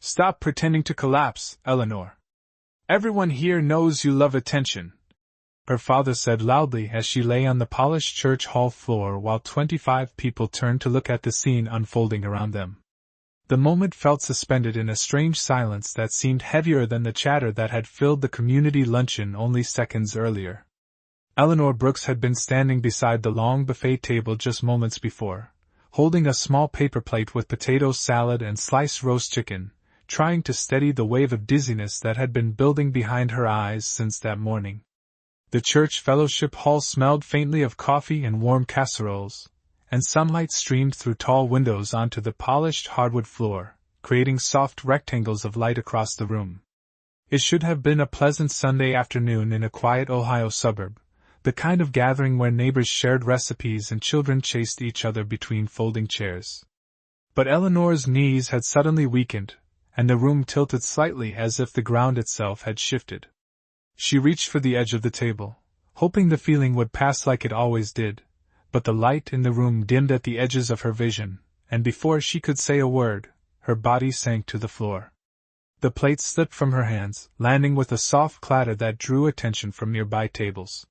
Stop pretending to collapse, Eleanor. Everyone here knows you love attention, her father said loudly as she lay on the polished church hall floor while 25 people turned to look at the scene unfolding around them. The moment felt suspended in a strange silence that seemed heavier than the chatter that had filled the community luncheon only seconds earlier. Eleanor Brooks had been standing beside the long buffet table just moments before, holding a small paper plate with potato salad and sliced roast chicken, trying to steady the wave of dizziness that had been building behind her eyes since that morning. The church fellowship hall smelled faintly of coffee and warm casseroles, and sunlight streamed through tall windows onto the polished hardwood floor, creating soft rectangles of light across the room. It should have been a pleasant Sunday afternoon in a quiet Ohio suburb, the kind of gathering where neighbors shared recipes and children chased each other between folding chairs. But Eleanor's knees had suddenly weakened, and the room tilted slightly as if the ground itself had shifted. She reached for the edge of the table, hoping the feeling would pass like it always did, but the light in the room dimmed at the edges of her vision, and before she could say a word, her body sank to the floor. The plate slipped from her hands, landing with a soft clatter that drew attention from nearby tables.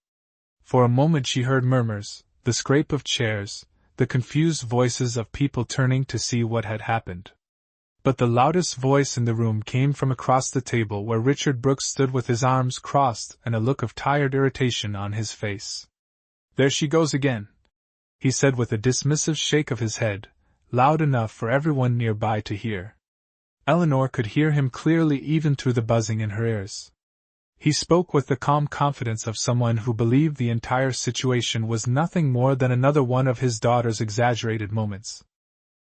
For a moment she heard murmurs, the scrape of chairs, the confused voices of people turning to see what had happened. But the loudest voice in the room came from across the table where Richard Brooks stood with his arms crossed and a look of tired irritation on his face. "There she goes again," he said with a dismissive shake of his head, loud enough for everyone nearby to hear. Eleanor could hear him clearly even through the buzzing in her ears. He spoke with the calm confidence of someone who believed the entire situation was nothing more than another one of his daughter's exaggerated moments.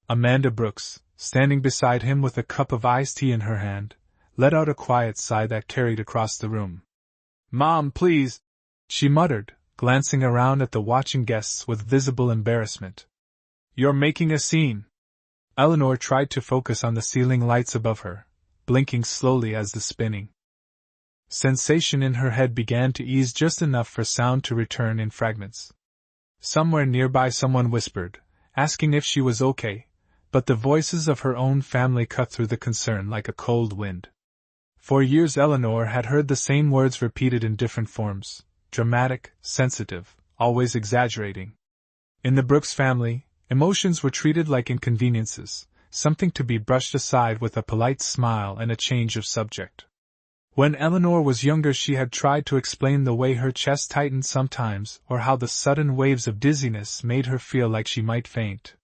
Amanda Brooks, standing beside him with a cup of iced tea in her hand, let out a quiet sigh that carried across the room. "Mom, please," she muttered, glancing around at the watching guests with visible embarrassment. "You're making a scene." Eleanor tried to focus on the ceiling lights above her, blinking slowly as the spinning sensation in her head began to ease just enough for sound to return in fragments. Somewhere nearby someone whispered, asking if she was okay, but the voices of her own family cut through the concern like a cold wind. For years Eleanor had heard the same words repeated in different forms, dramatic, sensitive, always exaggerating. In the Brooks family, emotions were treated like inconveniences, something to be brushed aside with a polite smile and a change of subject. When Eleanor was younger she had tried to explain the way her chest tightened sometimes or how the sudden waves of dizziness made her feel like she might faint.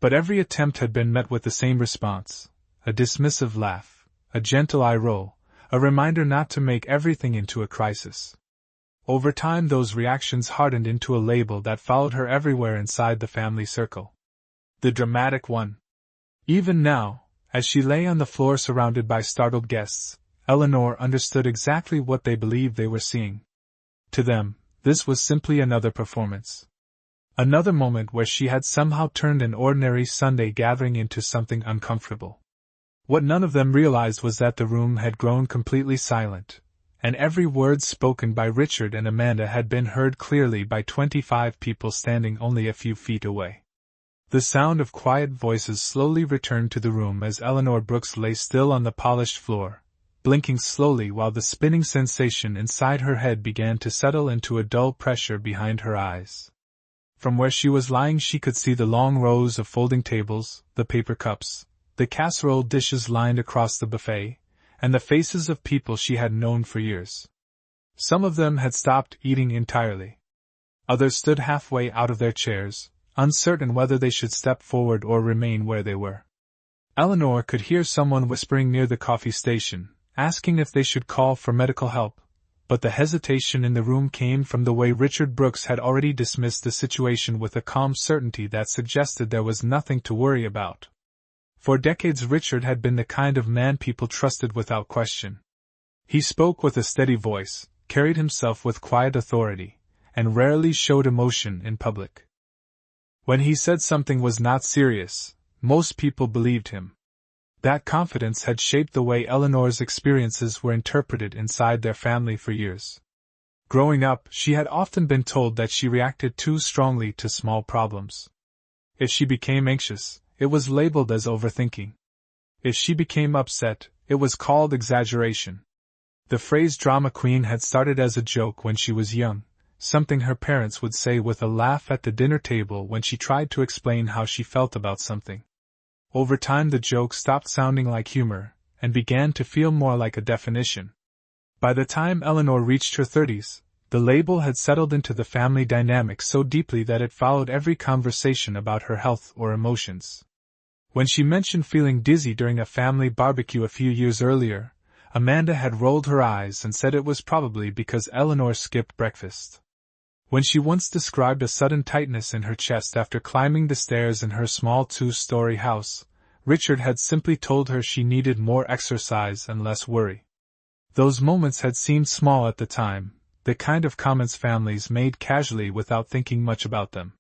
But every attempt had been met with the same response, a dismissive laugh, a gentle eye roll, a reminder not to make everything into a crisis. Over time those reactions hardened into a label that followed her everywhere inside the family circle. The dramatic one. Even now, as she lay on the floor surrounded by startled guests, Eleanor understood exactly what they believed they were seeing. To them, this was simply another performance. Another moment where she had somehow turned an ordinary Sunday gathering into something uncomfortable. What none of them realized was that the room had grown completely silent, and every word spoken by Richard and Amanda had been heard clearly by 25 people standing only a few feet away. The sound of quiet voices slowly returned to the room as Eleanor Brooks lay still on the polished floor, blinking slowly while the spinning sensation inside her head began to settle into a dull pressure behind her eyes. From where she was lying she could see the long rows of folding tables, the paper cups, the casserole dishes lined across the buffet, and the faces of people she had known for years. Some of them had stopped eating entirely. Others stood halfway out of their chairs, uncertain whether they should step forward or remain where they were. Eleanor could hear someone whispering near the coffee station, asking if they should call for medical help, but the hesitation in the room came from the way Richard Brooks had already dismissed the situation with a calm certainty that suggested there was nothing to worry about. For decades Richard had been the kind of man people trusted without question. He spoke with a steady voice, carried himself with quiet authority, and rarely showed emotion in public. When he said something was not serious, most people believed him. That confidence had shaped the way Eleanor's experiences were interpreted inside their family for years. Growing up, she had often been told that she reacted too strongly to small problems. If she became anxious, it was labeled as overthinking. If she became upset, it was called exaggeration. The phrase drama queen had started as a joke when she was young, something her parents would say with a laugh at the dinner table when she tried to explain how she felt about something. Over time the joke stopped sounding like humor, and began to feel more like a definition. By the time Eleanor reached her 30s, the label had settled into the family dynamic so deeply that it followed every conversation about her health or emotions. When she mentioned feeling dizzy during a family barbecue a few years earlier, Amanda had rolled her eyes and said it was probably because Eleanor skipped breakfast. When she once described a sudden tightness in her chest after climbing the stairs in her small 2-story house, Richard had simply told her she needed more exercise and less worry. Those moments had seemed small at the time, the kind of comments families made casually without thinking much about them.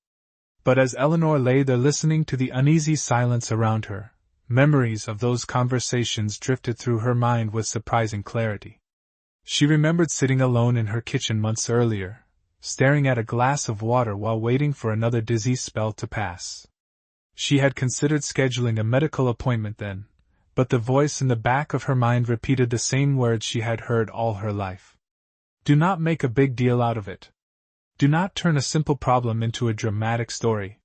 But as Eleanor lay there listening to the uneasy silence around her, memories of those conversations drifted through her mind with surprising clarity. She remembered sitting alone in her kitchen months earlier, staring at a glass of water while waiting for another dizzy spell to pass. She had considered scheduling a medical appointment then, but the voice in the back of her mind repeated the same words she had heard all her life. Do not make a big deal out of it. Do not turn a simple problem into a dramatic story.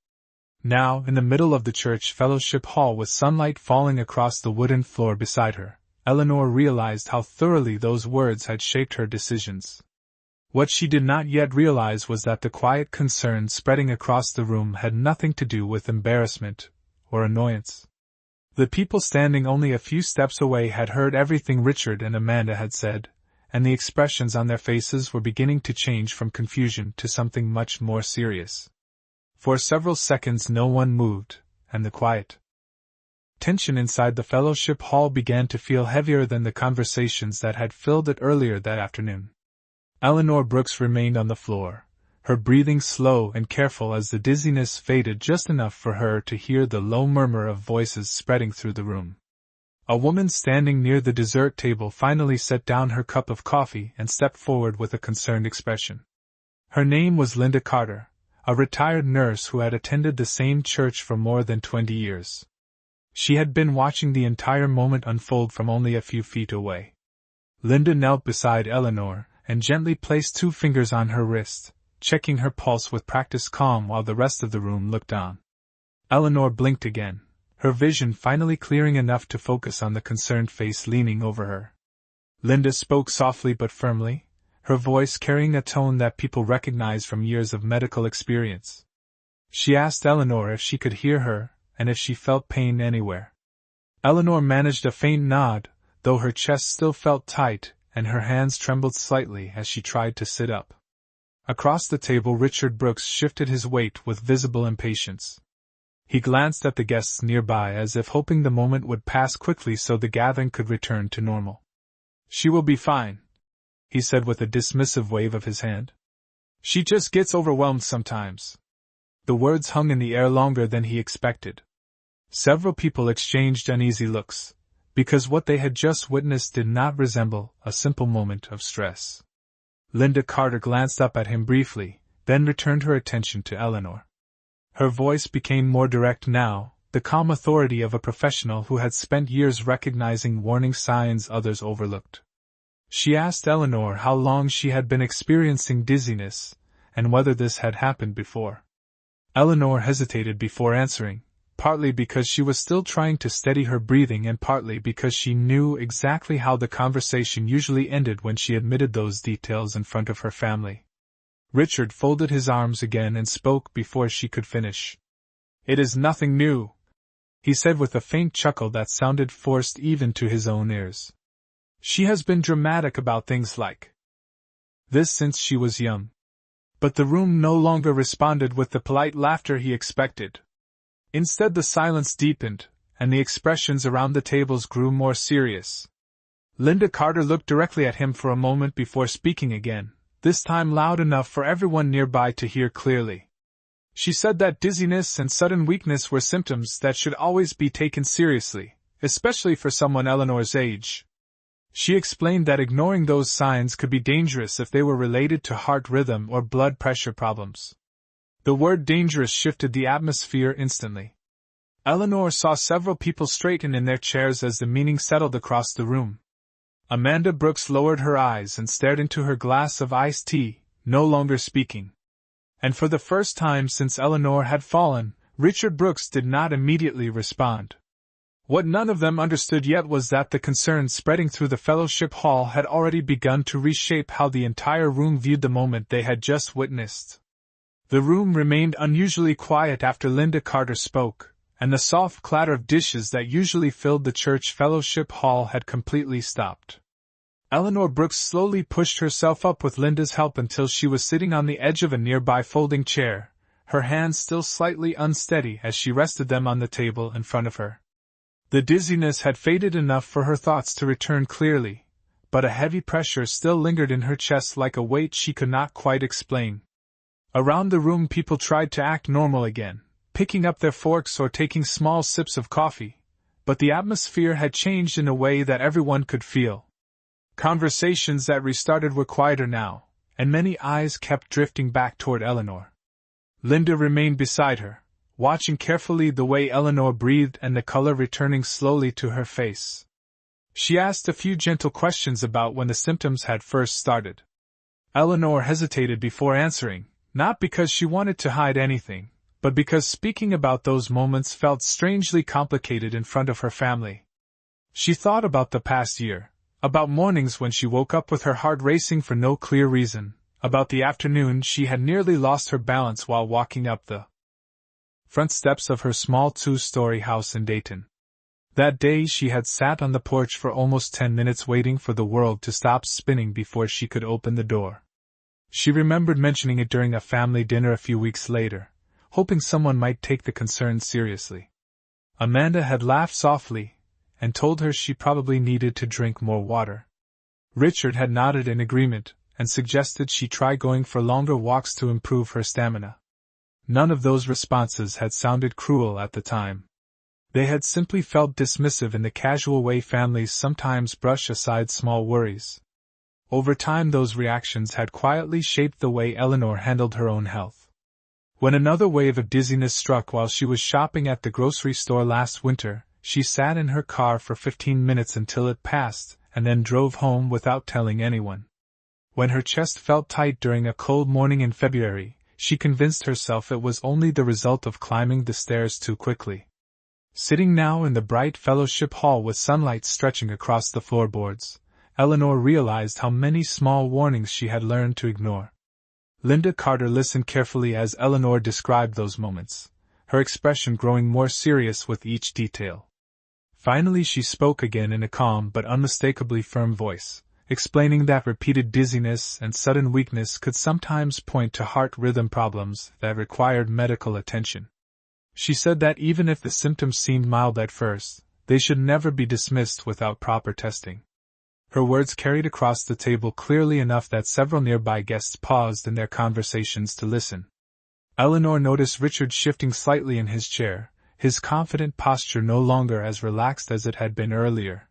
Now, in the middle of the church fellowship hall with sunlight falling across the wooden floor beside her, Eleanor realized how thoroughly those words had shaped her decisions. What she did not yet realize was that the quiet concern spreading across the room had nothing to do with embarrassment or annoyance. The people standing only a few steps away had heard everything Richard and Amanda had said, and the expressions on their faces were beginning to change from confusion to something much more serious. For several seconds no one moved, and the quiet tension inside the fellowship hall began to feel heavier than the conversations that had filled it earlier that afternoon. Eleanor Brooks remained on the floor, her breathing slow and careful as the dizziness faded just enough for her to hear the low murmur of voices spreading through the room. A woman standing near the dessert table finally set down her cup of coffee and stepped forward with a concerned expression. Her name was Linda Carter, a retired nurse who had attended the same church for more than 20 years. She had been watching the entire moment unfold from only a few feet away. Linda knelt beside Eleanor and gently placed 2 fingers on her wrist, checking her pulse with practiced calm while the rest of the room looked on. Eleanor blinked again, her vision finally clearing enough to focus on the concerned face leaning over her. Linda spoke softly but firmly, her voice carrying a tone that people recognized from years of medical experience. She asked Eleanor if she could hear her, and if she felt pain anywhere. Eleanor managed a faint nod, though her chest still felt tight, and her hands trembled slightly as she tried to sit up. Across the table Richard Brooks shifted his weight with visible impatience. He glanced at the guests nearby as if hoping the moment would pass quickly so the gathering could return to normal. She will be fine, he said with a dismissive wave of his hand. She just gets overwhelmed sometimes. The words hung in the air longer than he expected. Several people exchanged uneasy looks, because what they had just witnessed did not resemble a simple moment of stress. Linda Carter glanced up at him briefly, then returned her attention to Eleanor. Her voice became more direct now, the calm authority of a professional who had spent years recognizing warning signs others overlooked. She asked Eleanor how long she had been experiencing dizziness, and whether this had happened before. Eleanor hesitated before answering, partly because she was still trying to steady her breathing and partly because she knew exactly how the conversation usually ended when she admitted those details in front of her family. Richard folded his arms again and spoke before she could finish. It is nothing new, he said with a faint chuckle that sounded forced even to his own ears. She has been dramatic about things like this since she was young. But the room no longer responded with the polite laughter he expected. Instead the silence deepened, and the expressions around the tables grew more serious. Linda Carter looked directly at him for a moment before speaking again, this time loud enough for everyone nearby to hear clearly. She said that dizziness and sudden weakness were symptoms that should always be taken seriously, especially for someone Eleanor's age. She explained that ignoring those signs could be dangerous if they were related to heart rhythm or blood pressure problems. The word dangerous shifted the atmosphere instantly. Eleanor saw several people straighten in their chairs as the meeting settled across the room. Amanda Brooks lowered her eyes and stared into her glass of iced tea, no longer speaking. And for the first time since Eleanor had fallen, Richard Brooks did not immediately respond. What none of them understood yet was that the concern spreading through the fellowship hall had already begun to reshape how the entire room viewed the moment they had just witnessed. The room remained unusually quiet after Linda Carter spoke, and the soft clatter of dishes that usually filled the church fellowship hall had completely stopped. Eleanor Brooks slowly pushed herself up with Linda's help until she was sitting on the edge of a nearby folding chair, her hands still slightly unsteady as she rested them on the table in front of her. The dizziness had faded enough for her thoughts to return clearly, but a heavy pressure still lingered in her chest like a weight she could not quite explain. Around the room people tried to act normal again, picking up their forks or taking small sips of coffee, but the atmosphere had changed in a way that everyone could feel. Conversations that restarted were quieter now, and many eyes kept drifting back toward Eleanor. Linda remained beside her, watching carefully the way Eleanor breathed and the color returning slowly to her face. She asked a few gentle questions about when the symptoms had first started. Eleanor hesitated before answering, not because she wanted to hide anything, but because speaking about those moments felt strangely complicated in front of her family. She thought about the past year, about mornings when she woke up with her heart racing for no clear reason, about the afternoon she had nearly lost her balance while walking up the front steps of her small two-story house in Dayton. That day she had sat on the porch for almost 10 minutes waiting for the world to stop spinning before she could open the door. She remembered mentioning it during a family dinner a few weeks later, hoping someone might take the concern seriously. Amanda had laughed softly, and told her she probably needed to drink more water. Richard had nodded in agreement, and suggested she try going for longer walks to improve her stamina. None of those responses had sounded cruel at the time. They had simply felt dismissive in the casual way families sometimes brush aside small worries. Over time those reactions had quietly shaped the way Eleanor handled her own health. When another wave of dizziness struck while she was shopping at the grocery store last winter, she sat in her car for 15 minutes until it passed, and then drove home without telling anyone. When her chest felt tight during a cold morning in February, she convinced herself it was only the result of climbing the stairs too quickly. Sitting now in the bright fellowship hall with sunlight stretching across the floorboards, Eleanor realized how many small warnings she had learned to ignore. Linda Carter listened carefully as Eleanor described those moments, her expression growing more serious with each detail. Finally she spoke again in a calm but unmistakably firm voice, explaining that repeated dizziness and sudden weakness could sometimes point to heart rhythm problems that required medical attention. She said that even if the symptoms seemed mild at first, they should never be dismissed without proper testing. Her words carried across the table clearly enough that several nearby guests paused in their conversations to listen. Eleanor noticed Richard shifting slightly in his chair, his confident posture no longer as relaxed as it had been earlier.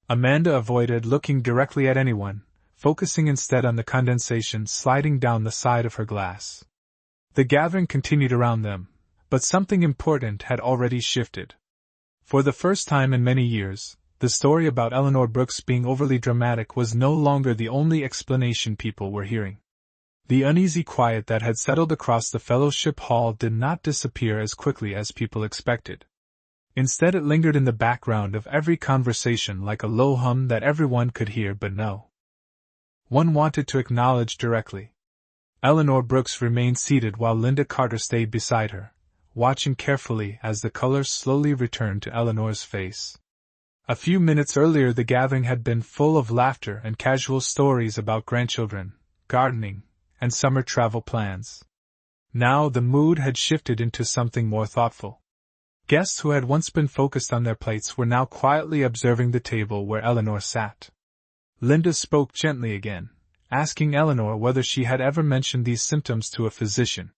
Amanda avoided looking directly at anyone, focusing instead on the condensation sliding down the side of her glass. The gathering continued around them, but something important had already shifted. For the first time in many years, the story about Eleanor Brooks being overly dramatic was no longer the only explanation people were hearing. The uneasy quiet that had settled across the fellowship hall did not disappear as quickly as people expected. Instead it lingered in the background of every conversation like a low hum that everyone could hear but no one wanted to acknowledge directly. Eleanor Brooks remained seated while Linda Carter stayed beside her, watching carefully as the color slowly returned to Eleanor's face. A few minutes earlier the gathering had been full of laughter and casual stories about grandchildren, gardening, and summer travel plans. Now the mood had shifted into something more thoughtful. Guests who had once been focused on their plates were now quietly observing the table where Eleanor sat. Linda spoke gently again, asking Eleanor whether she had ever mentioned these symptoms to a physician.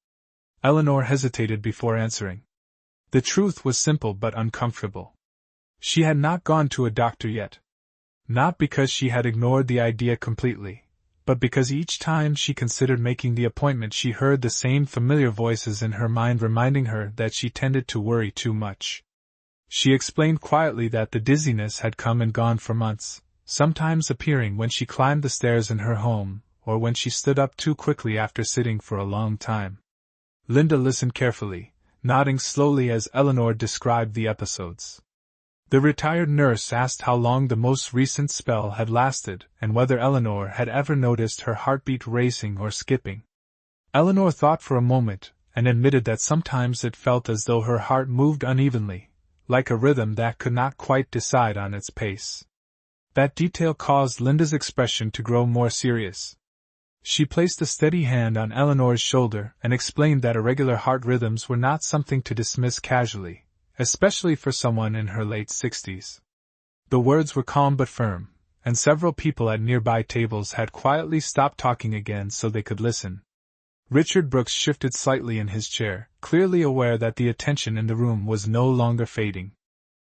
Eleanor hesitated before answering. The truth was simple but uncomfortable. She had not gone to a doctor yet. Not because she had ignored the idea completely, but because each time she considered making the appointment she heard the same familiar voices in her mind reminding her that she tended to worry too much. She explained quietly that the dizziness had come and gone for months, sometimes appearing when she climbed the stairs in her home, or when she stood up too quickly after sitting for a long time. Linda listened carefully, nodding slowly as Eleanor described the episodes. The retired nurse asked how long the most recent spell had lasted and whether Eleanor had ever noticed her heartbeat racing or skipping. Eleanor thought for a moment, and admitted that sometimes it felt as though her heart moved unevenly, like a rhythm that could not quite decide on its pace. That detail caused Linda's expression to grow more serious. She placed a steady hand on Eleanor's shoulder and explained that irregular heart rhythms were not something to dismiss casually, especially for someone in her late 60s. The words were calm but firm, and several people at nearby tables had quietly stopped talking again so they could listen. Richard Brooks shifted slightly in his chair, clearly aware that the attention in the room was no longer fading.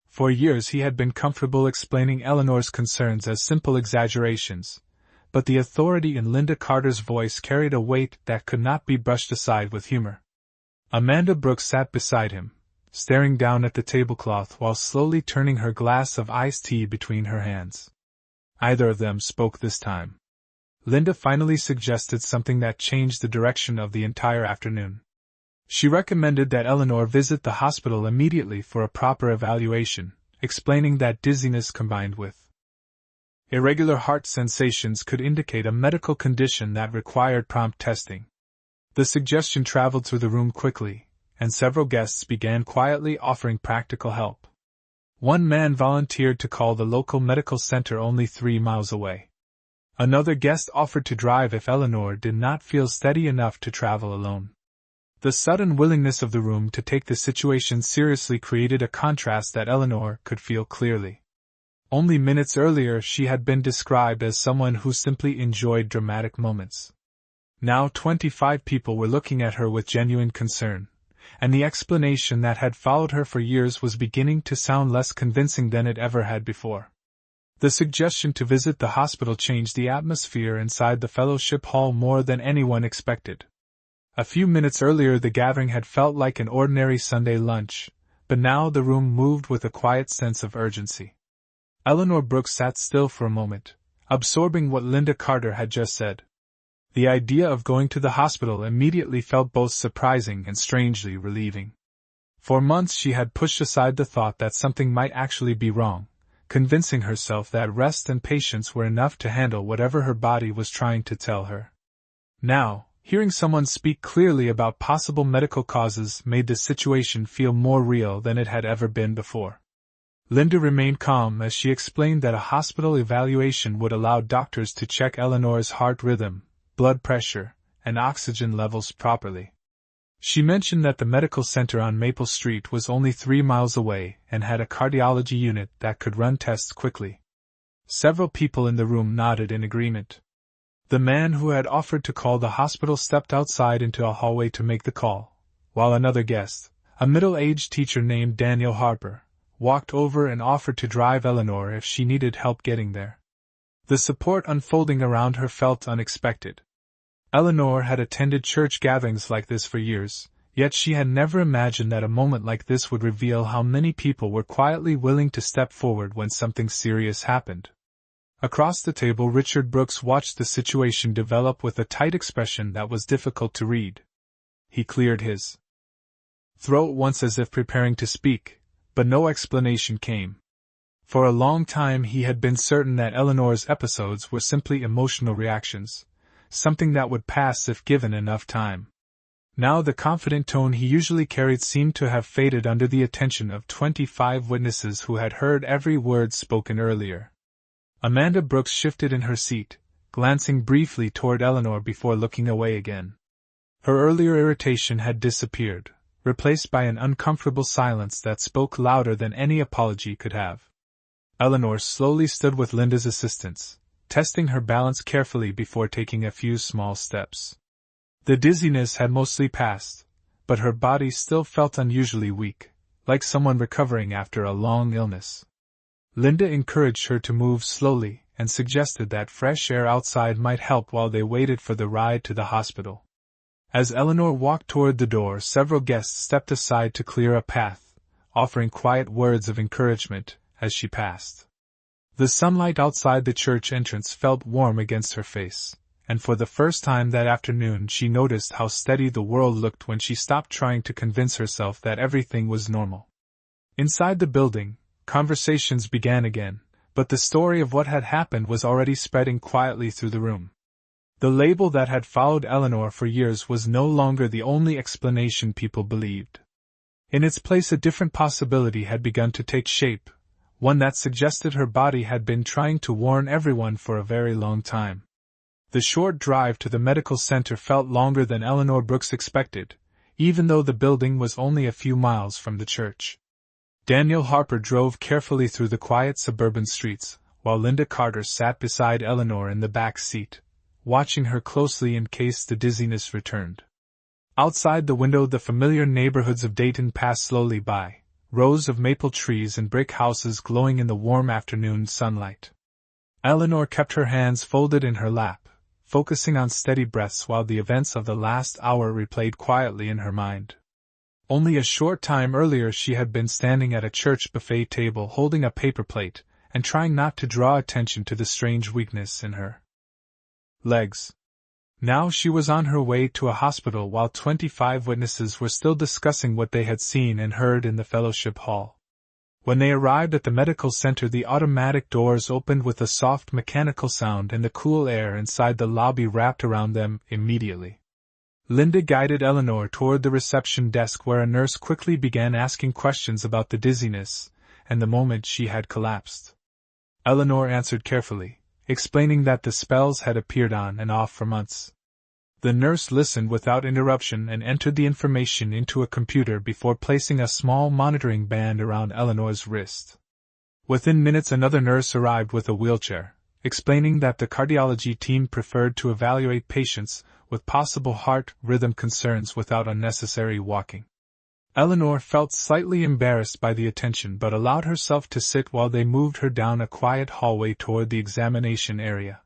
For years he had been comfortable explaining Eleanor's concerns as simple exaggerations, but the authority in Linda Carter's voice carried a weight that could not be brushed aside with humor. Amanda Brooks sat beside him, staring down at the tablecloth while slowly turning her glass of iced tea between her hands. Neither of them spoke this time. Linda finally suggested something that changed the direction of the entire afternoon. She recommended that Eleanor visit the hospital immediately for a proper evaluation, explaining that dizziness combined with irregular heart sensations could indicate a medical condition that required prompt testing. The suggestion traveled through the room quickly, and several guests began quietly offering practical help. One man volunteered to call the local medical center only 3 miles away. Another guest offered to drive if Eleanor did not feel steady enough to travel alone. The sudden willingness of the room to take the situation seriously created a contrast that Eleanor could feel clearly. Only minutes earlier she had been described as someone who simply enjoyed dramatic moments. Now 25 people were looking at her with genuine concern, and the explanation that had followed her for years was beginning to sound less convincing than it ever had before. The suggestion to visit the hospital changed the atmosphere inside the fellowship hall more than anyone expected. A few minutes earlier the gathering had felt like an ordinary Sunday lunch, but now the room moved with a quiet sense of urgency. Eleanor Brooks sat still for a moment, absorbing what Linda Carter had just said. The idea of going to the hospital immediately felt both surprising and strangely relieving. For months she had pushed aside the thought that something might actually be wrong, convincing herself that rest and patience were enough to handle whatever her body was trying to tell her. Now, hearing someone speak clearly about possible medical causes made the situation feel more real than it had ever been before. Linda remained calm as she explained that a hospital evaluation would allow doctors to check Eleanor's heart rhythm, blood pressure, and oxygen levels properly. She mentioned that the medical center on Maple Street was only 3 miles away and had a cardiology unit that could run tests quickly. Several people in the room nodded in agreement. The man who had offered to call the hospital stepped outside into a hallway to make the call, while another guest, a middle-aged teacher named Daniel Harper, walked over and offered to drive Eleanor if she needed help getting there. The support unfolding around her felt unexpected. Eleanor had attended church gatherings like this for years, yet she had never imagined that a moment like this would reveal how many people were quietly willing to step forward when something serious happened. Across the table Richard Brooks watched the situation develop with a tight expression that was difficult to read. He cleared his throat once as if preparing to speak, but no explanation came. For a long time he had been certain that Eleanor's episodes were simply emotional reactions, something that would pass if given enough time. Now the confident tone he usually carried seemed to have faded under the attention of 25 witnesses who had heard every word spoken earlier. Amanda Brooks shifted in her seat, glancing briefly toward Eleanor before looking away again. Her earlier irritation had disappeared, replaced by an uncomfortable silence that spoke louder than any apology could have. Eleanor slowly stood with Linda's assistance, testing her balance carefully before taking a few small steps. The dizziness had mostly passed, but her body still felt unusually weak, like someone recovering after a long illness. Linda encouraged her to move slowly and suggested that fresh air outside might help while they waited for the ride to the hospital. As Eleanor walked toward the door, several guests stepped aside to clear a path, offering quiet words of encouragement as she passed. The sunlight outside the church entrance felt warm against her face, and for the first time that afternoon she noticed how steady the world looked when she stopped trying to convince herself that everything was normal. Inside the building, conversations began again, but the story of what had happened was already spreading quietly through the room. The label that had followed Eleanor for years was no longer the only explanation people believed. In its place, a different possibility had begun to take shape, one that suggested her body had been trying to warn everyone for a very long time. The short drive to the medical center felt longer than Eleanor Brooks expected, even though the building was only a few miles from the church. Daniel Harper drove carefully through the quiet suburban streets, while Linda Carter sat beside Eleanor in the back seat, watching her closely in case the dizziness returned. Outside the window, the familiar neighborhoods of Dayton passed slowly by, rows of maple trees and brick houses glowing in the warm afternoon sunlight. Eleanor kept her hands folded in her lap, focusing on steady breaths while the events of the last hour replayed quietly in her mind. Only a short time earlier she had been standing at a church buffet table holding a paper plate and trying not to draw attention to the strange weakness in her legs. Now she was on her way to a hospital while 25 witnesses were still discussing what they had seen and heard in the fellowship hall. When they arrived at the medical center, the automatic doors opened with a soft mechanical sound and the cool air inside the lobby wrapped around them immediately. Linda guided Eleanor toward the reception desk where a nurse quickly began asking questions about the dizziness and the moment she had collapsed. Eleanor answered carefully, explaining that the spells had appeared on and off for months. The nurse listened without interruption and entered the information into a computer before placing a small monitoring band around Eleanor's wrist. Within minutes, another nurse arrived with a wheelchair, explaining that the cardiology team preferred to evaluate patients with possible heart rhythm concerns without unnecessary walking. Eleanor felt slightly embarrassed by the attention but allowed herself to sit while they moved her down a quiet hallway toward the examination area.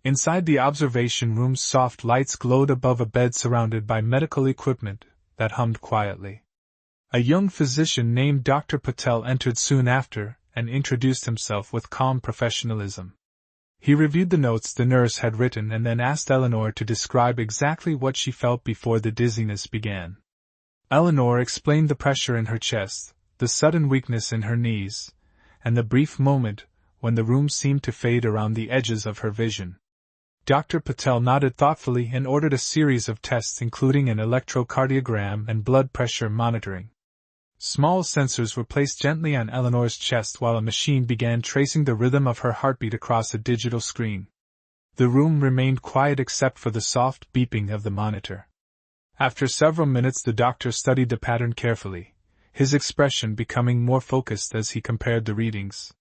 Inside the observation room, soft lights glowed above a bed surrounded by medical equipment that hummed quietly. A young physician named Dr. Patel entered soon after and introduced himself with calm professionalism. He reviewed the notes the nurse had written and then asked Eleanor to describe exactly what she felt before the dizziness began. Eleanor explained the pressure in her chest, the sudden weakness in her knees, and the brief moment when the room seemed to fade around the edges of her vision. Dr. Patel nodded thoughtfully and ordered a series of tests including an electrocardiogram and blood pressure monitoring. Small sensors were placed gently on Eleanor's chest while a machine began tracing the rhythm of her heartbeat across a digital screen. The room remained quiet except for the soft beeping of the monitor. After several minutes, the doctor studied the pattern carefully, his expression becoming more focused as he compared the readings.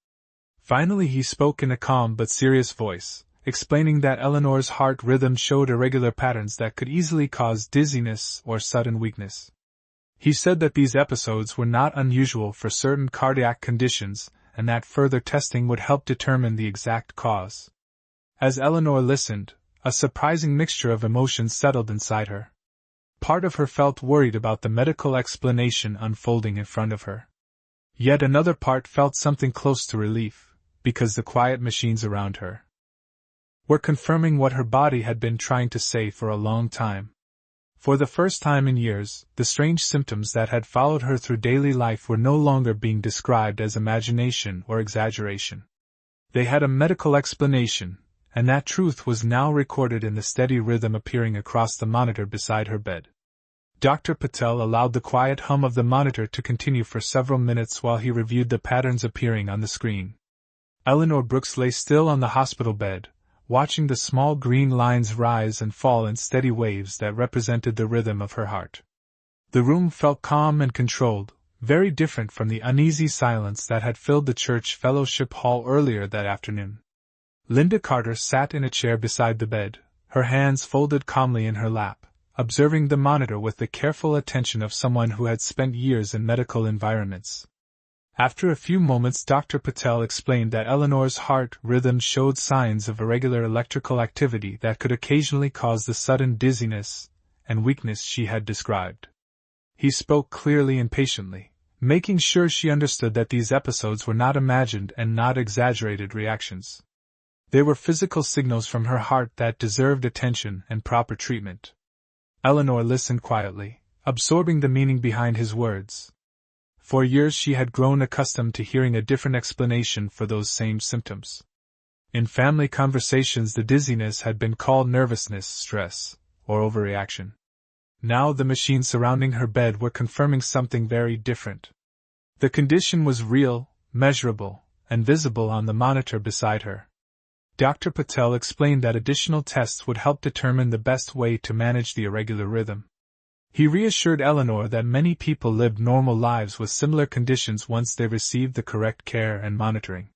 Finally, he spoke in a calm but serious voice, explaining that Eleanor's heart rhythm showed irregular patterns that could easily cause dizziness or sudden weakness. He said that these episodes were not unusual for certain cardiac conditions and that further testing would help determine the exact cause. As Eleanor listened, a surprising mixture of emotions settled inside her. Part of her felt worried about the medical explanation unfolding in front of her. Yet another part felt something close to relief, because the quiet machines around her were confirming what her body had been trying to say for a long time. For the first time in years, the strange symptoms that had followed her through daily life were no longer being described as imagination or exaggeration. They had a medical explanation, and that truth was now recorded in the steady rhythm appearing across the monitor beside her bed. Dr. Patel allowed the quiet hum of the monitor to continue for several minutes while he reviewed the patterns appearing on the screen. Eleanor Brooks lay still on the hospital bed, watching the small green lines rise and fall in steady waves that represented the rhythm of her heart. The room felt calm and controlled, very different from the uneasy silence that had filled the church fellowship hall earlier that afternoon. Linda Carter sat in a chair beside the bed, her hands folded calmly in her lap, observing the monitor with the careful attention of someone who had spent years in medical environments. After a few moments, Dr. Patel explained that Eleanor's heart rhythm showed signs of irregular electrical activity that could occasionally cause the sudden dizziness and weakness she had described. He spoke clearly and patiently, making sure she understood that these episodes were not imagined and not exaggerated reactions. They were physical signals from her heart that deserved attention and proper treatment. Eleanor listened quietly, absorbing the meaning behind his words. For years she had grown accustomed to hearing a different explanation for those same symptoms. In family conversations, the dizziness had been called nervousness, stress, or overreaction. Now the machines surrounding her bed were confirming something very different. The condition was real, measurable, and visible on the monitor beside her. Dr. Patel explained that additional tests would help determine the best way to manage the irregular rhythm. He reassured Eleanor that many people lived normal lives with similar conditions once they received the correct care and monitoring.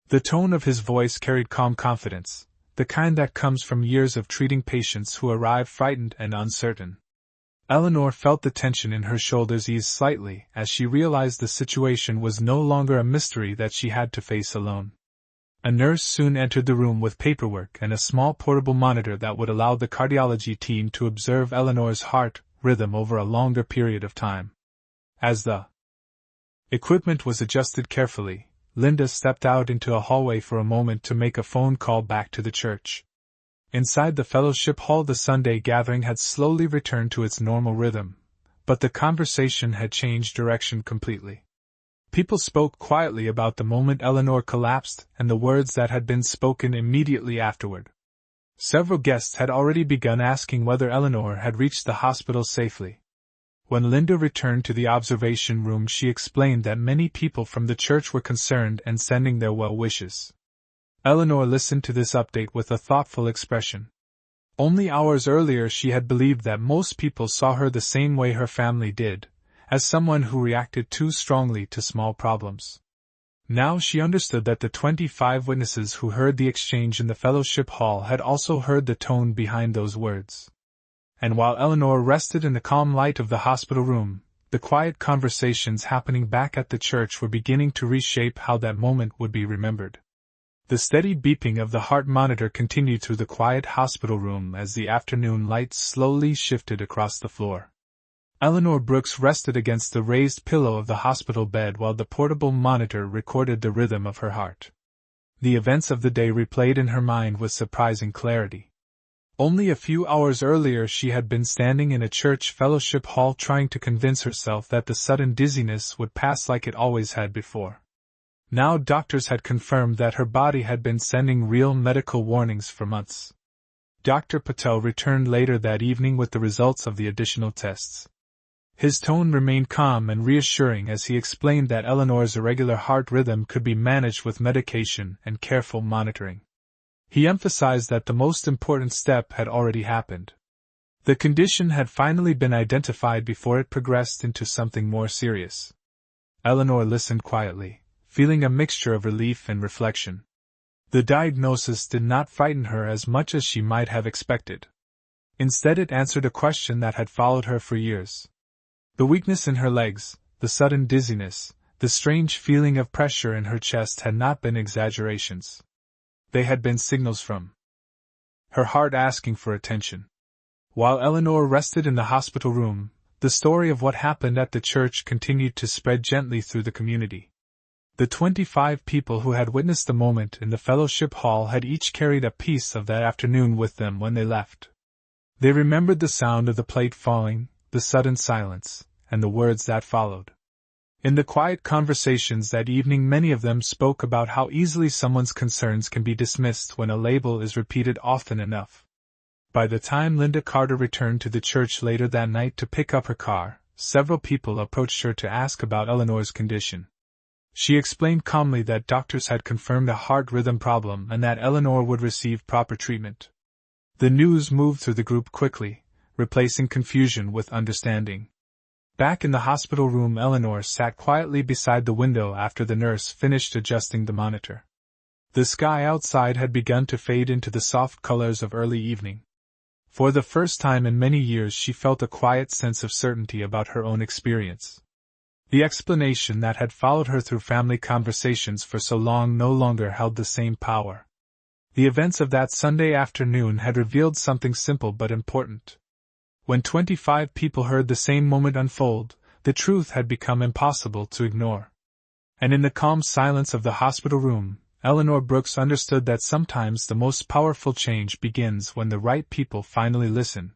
The tone of his voice carried calm confidence, the kind that comes from years of treating patients who arrive frightened and uncertain. Eleanor felt the tension in her shoulders ease slightly as she realized the situation was no longer a mystery that she had to face alone. A nurse soon entered the room with paperwork and a small portable monitor that would allow the cardiology team to observe Eleanor's heart rhythm over a longer period of time. As the equipment was adjusted carefully, Linda stepped out into a hallway for a moment to make a phone call back to the church. Inside the fellowship hall, the Sunday gathering had slowly returned to its normal rhythm, but the conversation had changed direction completely. People spoke quietly about the moment Eleanor collapsed and the words that had been spoken immediately afterward. Several guests had already begun asking whether Eleanor had reached the hospital safely. When Linda returned to the observation room, she explained that many people from the church were concerned and sending their well wishes. Eleanor listened to this update with a thoughtful expression. Only hours earlier she had believed that most people saw her the same way her family did, as someone who reacted too strongly to small problems. Now she understood that the 25 witnesses who heard the exchange in the fellowship hall had also heard the tone behind those words. And while Eleanor rested in the calm light of the hospital room, the quiet conversations happening back at the church were beginning to reshape how that moment would be remembered. The steady beeping of the heart monitor continued through the quiet hospital room as the afternoon light slowly shifted across the floor. Eleanor Brooks rested against the raised pillow of the hospital bed while the portable monitor recorded the rhythm of her heart. The events of the day replayed in her mind with surprising clarity. Only a few hours earlier she had been standing in a church fellowship hall trying to convince herself that the sudden dizziness would pass like it always had before. Now doctors had confirmed that her body had been sending real medical warnings for months. Dr. Patel returned later that evening with the results of the additional tests. His tone remained calm and reassuring as he explained that Eleanor's irregular heart rhythm could be managed with medication and careful monitoring. He emphasized that the most important step had already happened. The condition had finally been identified before it progressed into something more serious. Eleanor listened quietly, feeling a mixture of relief and reflection. The diagnosis did not frighten her as much as she might have expected. Instead, it answered a question that had followed her for years. The weakness in her legs, the sudden dizziness, the strange feeling of pressure in her chest had not been exaggerations. They had been signals from her heart asking for attention. While Eleanor rested in the hospital room, the story of what happened at the church continued to spread gently through the community. The 25 people who had witnessed the moment in the fellowship hall had each carried a piece of that afternoon with them when they left. They remembered the sound of the plate falling, the sudden silence, and the words that followed. In the quiet conversations that evening, many of them spoke about how easily someone's concerns can be dismissed when a label is repeated often enough. By the time Linda Carter returned to the church later that night to pick up her car, several people approached her to ask about Eleanor's condition. She explained calmly that doctors had confirmed a heart rhythm problem and that Eleanor would receive proper treatment. The news moved through the group quickly, replacing confusion with understanding. Back in the hospital room, Eleanor sat quietly beside the window after the nurse finished adjusting the monitor. The sky outside had begun to fade into the soft colors of early evening. For the first time in many years she felt a quiet sense of certainty about her own experience. The explanation that had followed her through family conversations for so long no longer held the same power. The events of that Sunday afternoon had revealed something simple but important. When 25 people heard the same moment unfold, The truth had become impossible to ignore. And in the calm silence of the hospital room, Eleanor Brooks understood that sometimes the most powerful change begins when the right people finally listen.